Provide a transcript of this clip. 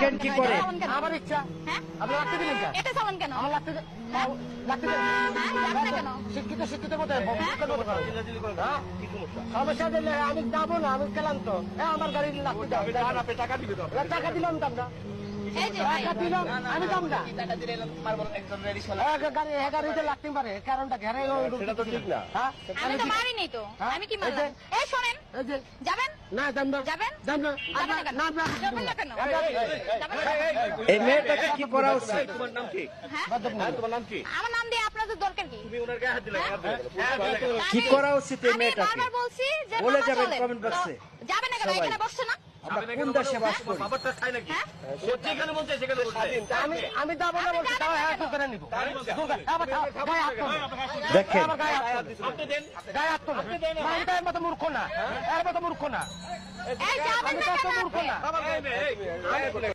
দেখেন কি করে। আমার ইচ্ছা। আপনি লাগতে দিলেন কেন? এটা চালান কেন? আমার লাগতে কেন? শিক্ষিত মতো সমস্যা দিলে আমি যাবো না, আমি গেলাম তো। আমার গাড়ি লাগতে টাকা দিলাম তো আমরা। এই যে ভাই, টাকা দিলাম, আমি দাম না গাড়িতে লাগতে পারে কারণটা ঘেরে সেটা তো ঠিক না। আমি তো মারিনি তো। আমি কি মারলাম? এই শোনেন, যাবেন? না দাম না যাবেন? দাম না যাবেন না কেন? যাবেন না কেন? যাবেন না কেন? এই মেয়েটাকে কি করা উচিত? তোমার নাম কি? হ্যাঁ? তোমার নাম কি? আমার নাম দিয়ে আপনাদের দরকার কি? তুমি ওনার গায়ে হাত দিলে কি করা উচিত এই আমি মেয়েটাকে? বারবার বলছি যে বলে বাবা যাবেন চলেন। কমেন্ট বক্সে। তো যাবেন না কেন? সবাই। এখানে বসছে না? আমরা কোন দেশে বাস করি? বাবারটা খাই নাকি? হ্যাঁ? ও যেখানে বলছে সেখানে বলছে। আমি যাবো না বলছি, তাও হ্যাঁ করে নিবো। গায়ে হাত তোলো। দেখেন আমার গায়ে হাত তোলো। আপনি দেন। গায়ে হাত তোলো। আমি তো এর মতো মূর্খ না, এর মতো মূর্খ না। এই যাবেন আমি না তো এত কেন? মূর্খ না। আমার গায়ে নেই।